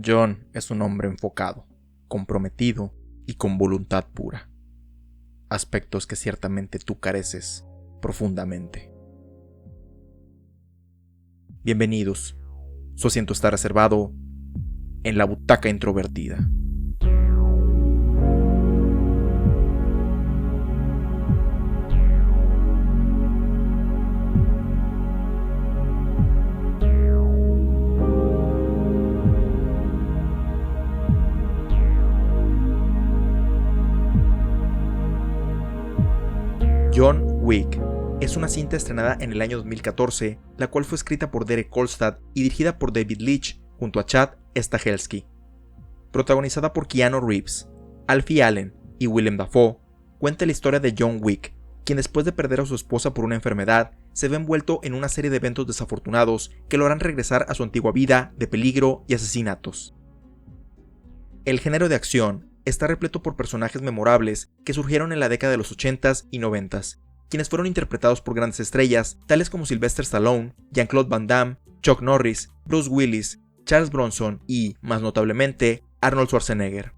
John es un hombre enfocado, comprometido y con voluntad pura. Aspectos que ciertamente tú careces profundamente. Bienvenidos. Su asiento está reservado en la butaca introvertida. John Wick es una cinta estrenada en el año 2014, la cual fue escrita por Derek Kolstad y dirigida por David Leitch junto a Chad Stahelski. Protagonizada por Keanu Reeves, Alfie Allen y Willem Dafoe, cuenta la historia de John Wick, quien después de perder a su esposa por una enfermedad, se ve envuelto en una serie de eventos desafortunados que lo harán regresar a su antigua vida de peligro y asesinatos. El género de acción está repleto por personajes memorables que surgieron en la década de los 80s y 90s, quienes fueron interpretados por grandes estrellas tales como Sylvester Stallone, Jean-Claude Van Damme, Chuck Norris, Bruce Willis, Charles Bronson y, más notablemente, Arnold Schwarzenegger.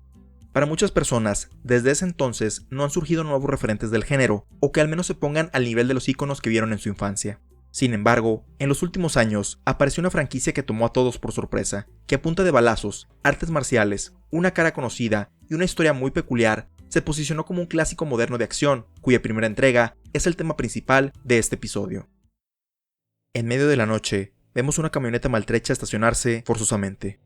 Para muchas personas, desde ese entonces no han surgido nuevos referentes del género, o que al menos se pongan al nivel de los íconos que vieron en su infancia. Sin embargo, en los últimos años apareció una franquicia que tomó a todos por sorpresa, que a punta de balazos, artes marciales, una cara conocida y una historia muy peculiar, se posicionó como un clásico moderno de acción, cuya primera entrega es el tema principal de este episodio. En medio de la noche, vemos una camioneta maltrecha estacionarse forzosamente.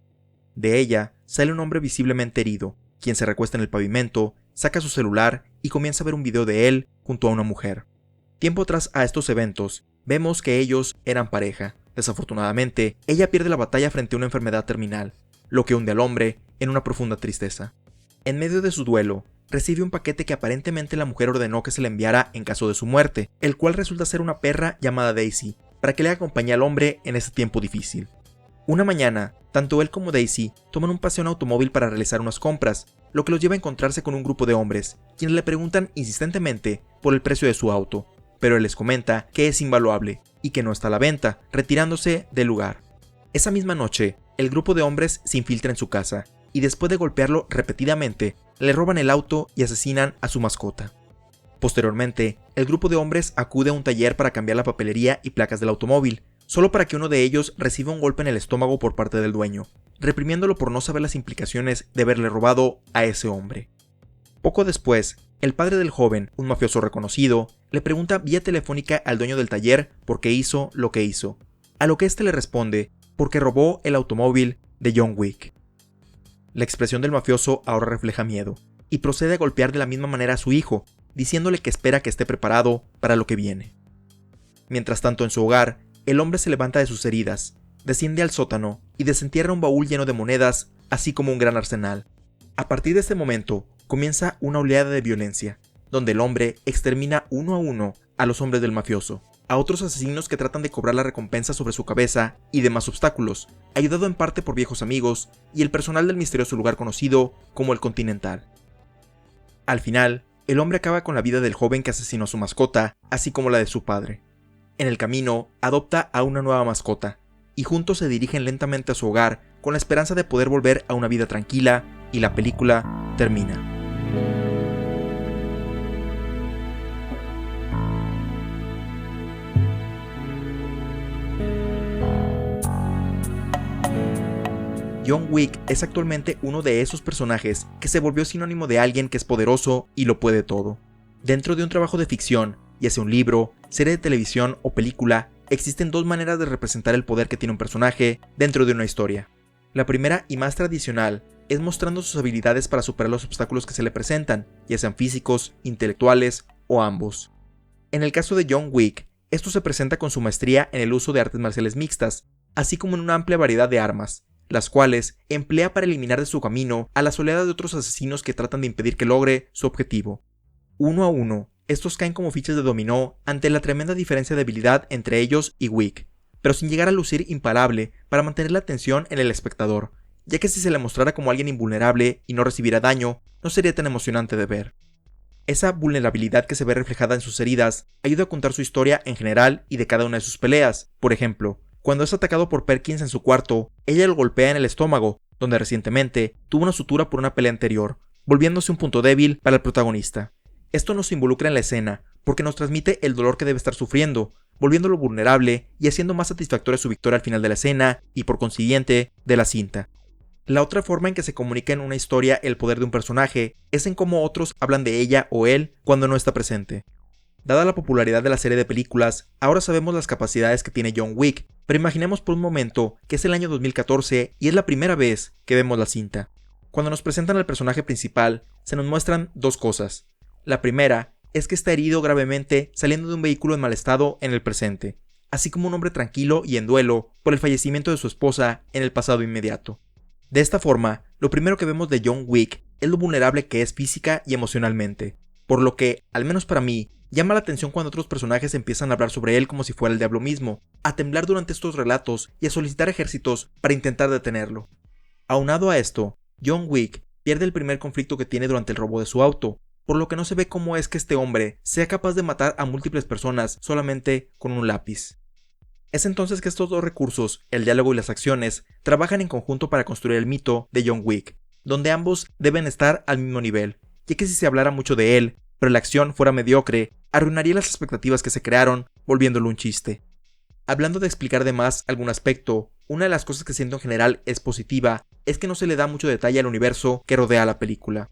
De ella sale un hombre visiblemente herido, quien se recuesta en el pavimento, saca su celular y comienza a ver un video de él junto a una mujer. Tiempo atrás a estos eventos, vemos que ellos eran pareja. Desafortunadamente, ella pierde la batalla frente a una enfermedad terminal, lo que hunde al hombre en una profunda tristeza. En medio de su duelo, recibe un paquete que aparentemente la mujer ordenó que se le enviara en caso de su muerte, el cual resulta ser una perra llamada Daisy, para que le acompañe al hombre en este tiempo difícil. Una mañana, tanto él como Daisy toman un paseo en automóvil para realizar unas compras, lo que los lleva a encontrarse con un grupo de hombres, quienes le preguntan insistentemente por el precio de su auto, pero él les comenta que es invaluable y que no está a la venta, retirándose del lugar. Esa misma noche, el grupo de hombres se infiltra en su casa, y después de golpearlo repetidamente, le roban el auto y asesinan a su mascota. Posteriormente, el grupo de hombres acude a un taller para cambiar la papelería y placas del automóvil, solo para que uno de ellos reciba un golpe en el estómago por parte del dueño, reprimiéndolo por no saber las implicaciones de haberle robado a ese hombre. Poco después, el padre del joven, un mafioso reconocido, le pregunta vía telefónica al dueño del taller por qué hizo lo que hizo, a lo que éste le responde porque robó el automóvil de John Wick. La expresión del mafioso ahora refleja miedo, y procede a golpear de la misma manera a su hijo, diciéndole que espera que esté preparado para lo que viene. Mientras tanto, en su hogar, el hombre se levanta de sus heridas, desciende al sótano y desentierra un baúl lleno de monedas, así como un gran arsenal. A partir de este momento, comienza una oleada de violencia, donde el hombre extermina uno a uno a los hombres del mafioso, a otros asesinos que tratan de cobrar la recompensa sobre su cabeza y demás obstáculos, ayudado en parte por viejos amigos y el personal del misterioso lugar conocido como el Continental. Al final, el hombre acaba con la vida del joven que asesinó a su mascota, así como la de su padre. En el camino, adopta a una nueva mascota, y juntos se dirigen lentamente a su hogar con la esperanza de poder volver a una vida tranquila, y la película termina. John Wick es actualmente uno de esos personajes que se volvió sinónimo de alguien que es poderoso y lo puede todo. Dentro de un trabajo de ficción, ya sea un libro, serie de televisión o película, existen dos maneras de representar el poder que tiene un personaje dentro de una historia. La primera y más tradicional es mostrando sus habilidades para superar los obstáculos que se le presentan, ya sean físicos, intelectuales o ambos. En el caso de John Wick, esto se presenta con su maestría en el uso de artes marciales mixtas, así como en una amplia variedad de armas, las cuales emplea para eliminar de su camino a las oleadas de otros asesinos que tratan de impedir que logre su objetivo. Uno a uno, estos caen como fichas de dominó ante la tremenda diferencia de habilidad entre ellos y Wick, pero sin llegar a lucir imparable para mantener la atención en el espectador, ya que si se le mostrara como alguien invulnerable y no recibiera daño, no sería tan emocionante de ver. Esa vulnerabilidad que se ve reflejada en sus heridas ayuda a contar su historia en general y de cada una de sus peleas. Por ejemplo, cuando es atacado por Perkins en su cuarto, ella lo golpea en el estómago, donde recientemente tuvo una sutura por una pelea anterior, volviéndose un punto débil para el protagonista. Esto nos involucra en la escena, porque nos transmite el dolor que debe estar sufriendo, volviéndolo vulnerable y haciendo más satisfactoria su victoria al final de la escena y por consiguiente de la cinta. La otra forma en que se comunica en una historia el poder de un personaje es en cómo otros hablan de ella o él cuando no está presente. Dada la popularidad de la serie de películas, ahora sabemos las capacidades que tiene John Wick, pero imaginemos por un momento que es el año 2014 y es la primera vez que vemos la cinta. Cuando nos presentan al personaje principal, se nos muestran dos cosas. La primera es que está herido gravemente saliendo de un vehículo en mal estado en el presente, así como un hombre tranquilo y en duelo por el fallecimiento de su esposa en el pasado inmediato. De esta forma, lo primero que vemos de John Wick es lo vulnerable que es física y emocionalmente, por lo que, al menos para mí, llama la atención cuando otros personajes empiezan a hablar sobre él como si fuera el diablo mismo, a temblar durante estos relatos y a solicitar ejércitos para intentar detenerlo. Aunado a esto, John Wick pierde el primer conflicto que tiene durante el robo de su auto, por lo que no se ve cómo es que este hombre sea capaz de matar a múltiples personas solamente con un lápiz. Es entonces que estos dos recursos, el diálogo y las acciones, trabajan en conjunto para construir el mito de John Wick, donde ambos deben estar al mismo nivel, ya que si se hablara mucho de él, pero la acción fuera mediocre, arruinaría las expectativas que se crearon, volviéndolo un chiste. Hablando de explicar de más algún aspecto, una de las cosas que siento en general es positiva, es que no se le da mucho detalle al universo que rodea a la película.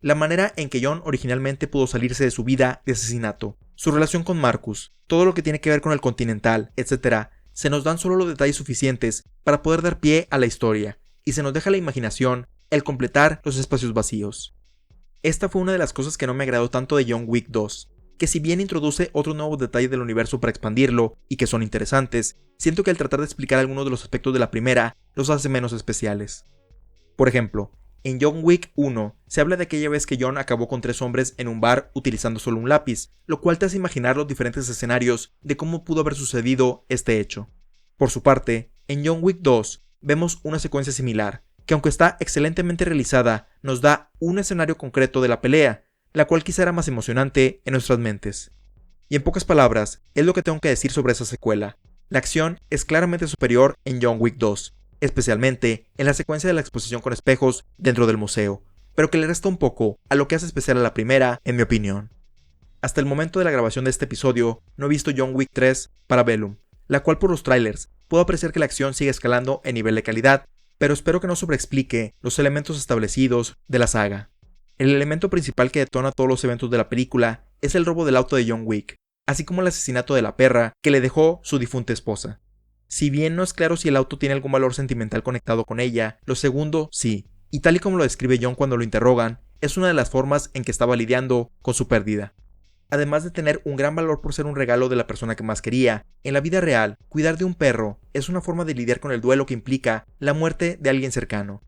La manera en que John originalmente pudo salirse de su vida de asesinato, su relación con Marcus, todo lo que tiene que ver con el Continental, etc., se nos dan solo los detalles suficientes para poder dar pie a la historia, y se nos deja la imaginación el completar los espacios vacíos. Esta fue una de las cosas que no me agradó tanto de John Wick 2, que si bien introduce otros nuevos detalles del universo para expandirlo y que son interesantes, siento que al tratar de explicar algunos de los aspectos de la primera, los hace menos especiales. Por ejemplo, en John Wick 1 se habla de aquella vez que John acabó con 3 hombres en un bar utilizando solo un lápiz, lo cual te hace imaginar los diferentes escenarios de cómo pudo haber sucedido este hecho. Por su parte, en John Wick 2 vemos una secuencia similar, que aunque está excelentemente realizada, nos da un escenario concreto de la pelea, la cual quizá era más emocionante en nuestras mentes. Y en pocas palabras, es lo que tengo que decir sobre esa secuela. La acción es claramente superior en John Wick 2, especialmente en la secuencia de la exposición con espejos dentro del museo, pero que le resta un poco a lo que hace especial a la primera, en mi opinión. Hasta el momento de la grabación de este episodio, no he visto John Wick 3 Parabellum, la cual por los trailers puedo apreciar que la acción sigue escalando en nivel de calidad, pero espero que no sobreexplique los elementos establecidos de la saga. El elemento principal que detona todos los eventos de la película es el robo del auto de John Wick, así como el asesinato de la perra que le dejó su difunta esposa. Si bien no es claro si el auto tiene algún valor sentimental conectado con ella, lo segundo sí, y tal y como lo describe John cuando lo interrogan, es una de las formas en que estaba lidiando con su pérdida. Además de tener un gran valor por ser un regalo de la persona que más quería, en la vida real, cuidar de un perro es una forma de lidiar con el duelo que implica la muerte de alguien cercano.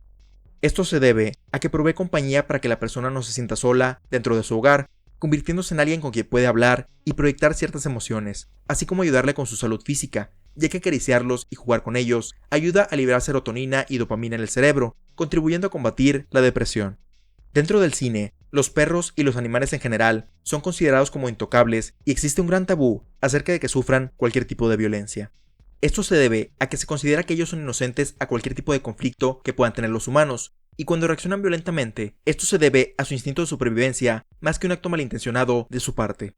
Esto se debe a que provee compañía para que la persona no se sienta sola dentro de su hogar, convirtiéndose en alguien con quien puede hablar y proyectar ciertas emociones, así como ayudarle con su salud física, ya que acariciarlos y jugar con ellos ayuda a liberar serotonina y dopamina en el cerebro, contribuyendo a combatir la depresión. Dentro del cine, los perros y los animales en general son considerados como intocables y existe un gran tabú acerca de que sufran cualquier tipo de violencia. Esto se debe a que se considera que ellos son inocentes a cualquier tipo de conflicto que puedan tener los humanos, y cuando reaccionan violentamente, esto se debe a su instinto de supervivencia más que un acto malintencionado de su parte.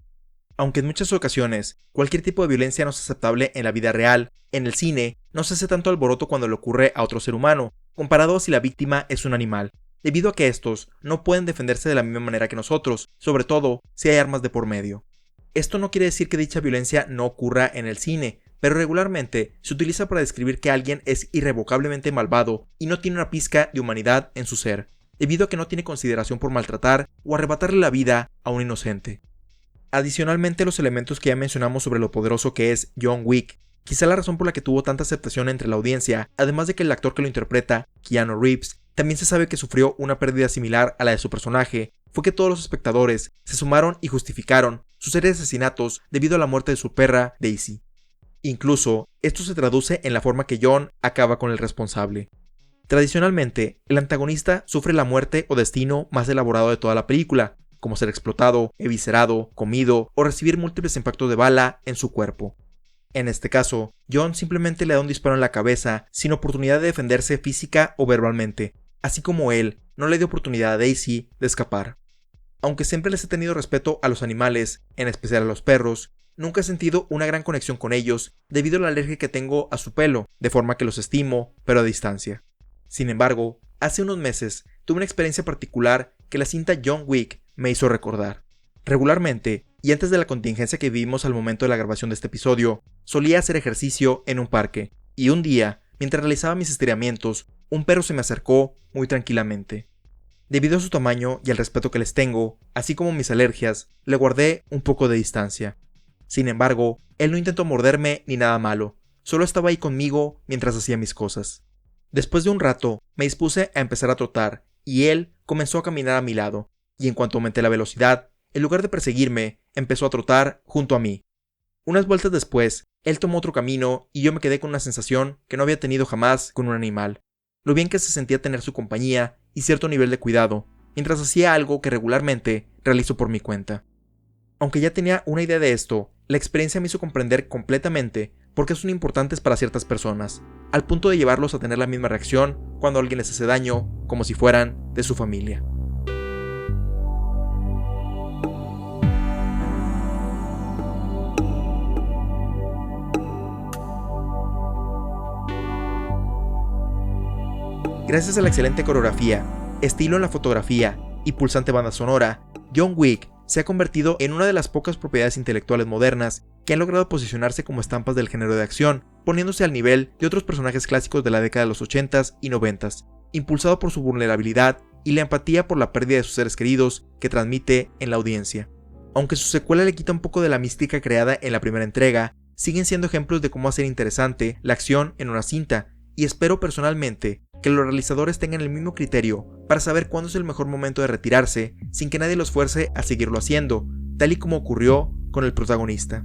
Aunque en muchas ocasiones cualquier tipo de violencia no es aceptable en la vida real, en el cine no se hace tanto alboroto cuando le ocurre a otro ser humano, comparado a si la víctima es un animal, debido a que estos no pueden defenderse de la misma manera que nosotros, sobre todo si hay armas de por medio. Esto no quiere decir que dicha violencia no ocurra en el cine, pero regularmente se utiliza para describir que alguien es irrevocablemente malvado y no tiene una pizca de humanidad en su ser, debido a que no tiene consideración por maltratar o arrebatarle la vida a un inocente. Adicionalmente, los elementos que ya mencionamos sobre lo poderoso que es John Wick, quizá la razón por la que tuvo tanta aceptación entre la audiencia, además de que el actor que lo interpreta, Keanu Reeves, también se sabe que sufrió una pérdida similar a la de su personaje, fue que todos los espectadores se sumaron y justificaron su serie de asesinatos debido a la muerte de su perra, Daisy. Incluso, esto se traduce en la forma que John acaba con el responsable. Tradicionalmente, el antagonista sufre la muerte o destino más elaborado de toda la película, como ser explotado, eviscerado, comido o recibir múltiples impactos de bala en su cuerpo. En este caso, John simplemente le da un disparo en la cabeza sin oportunidad de defenderse física o verbalmente, así como él no le dio oportunidad a Daisy de escapar. Aunque siempre les he tenido respeto a los animales, en especial a los perros, nunca he sentido una gran conexión con ellos debido a la alergia que tengo a su pelo, de forma que los estimo, pero a distancia. Sin embargo, hace unos meses tuve una experiencia particular que la cinta John Wick me hizo recordar. Regularmente, y antes de la contingencia que vivimos al momento de la grabación de este episodio, solía hacer ejercicio en un parque, y un día, mientras realizaba mis estiramientos, un perro se me acercó muy tranquilamente. Debido a su tamaño y al respeto que les tengo, así como mis alergias, le guardé un poco de distancia. Sin embargo, él no intentó morderme ni nada malo, solo estaba ahí conmigo mientras hacía mis cosas. Después de un rato, me dispuse a empezar a trotar, y él comenzó a caminar a mi lado, y en cuanto aumenté la velocidad, en lugar de perseguirme, empezó a trotar junto a mí. Unas vueltas después, él tomó otro camino y yo me quedé con una sensación que no había tenido jamás con un animal. Lo bien que se sentía tener su compañía y cierto nivel de cuidado, mientras hacía algo que regularmente realizo por mi cuenta. Aunque ya tenía una idea de esto, la experiencia me hizo comprender completamente por qué son importantes para ciertas personas, al punto de llevarlos a tener la misma reacción cuando alguien les hace daño, como si fueran de su familia. Gracias a la excelente coreografía, estilo en la fotografía y pulsante banda sonora, John Wick se ha convertido en una de las pocas propiedades intelectuales modernas que han logrado posicionarse como estampas del género de acción, poniéndose al nivel de otros personajes clásicos de la década de los 80s y 90s, impulsado por su vulnerabilidad y la empatía por la pérdida de sus seres queridos que transmite en la audiencia. Aunque su secuela le quita un poco de la mística creada en la primera entrega, siguen siendo ejemplos de cómo hacer interesante la acción en una cinta, y espero personalmente que los realizadores tengan el mismo criterio para saber cuándo es el mejor momento de retirarse sin que nadie los fuerce a seguirlo haciendo, tal y como ocurrió con el protagonista.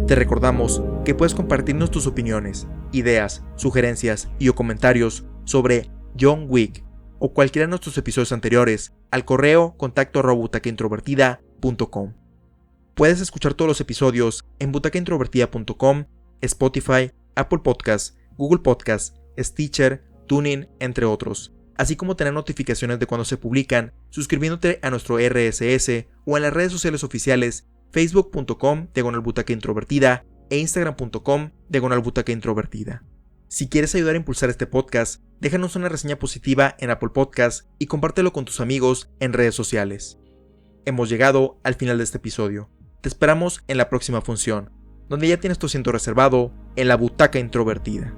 Te recordamos que puedes compartirnos tus opiniones, ideas, sugerencias y o comentarios sobre John Wick o cualquiera de nuestros episodios anteriores al correo contacto@butacaintrovertida.com. Puedes escuchar todos los episodios en butacaintrovertida.com, Spotify, Apple Podcasts, Google Podcasts, Stitcher, TuneIn, entre otros, así como tener notificaciones de cuando se publican suscribiéndote a nuestro RSS o en las redes sociales oficiales facebook.com/butacaintrovertida e instagram.com/butacaintrovertida. Si quieres ayudar a impulsar este podcast, déjanos una reseña positiva en Apple Podcasts y compártelo con tus amigos en redes sociales. Hemos llegado al final de este episodio. Te esperamos en la próxima función, donde ya tienes tu asiento reservado en la butaca introvertida.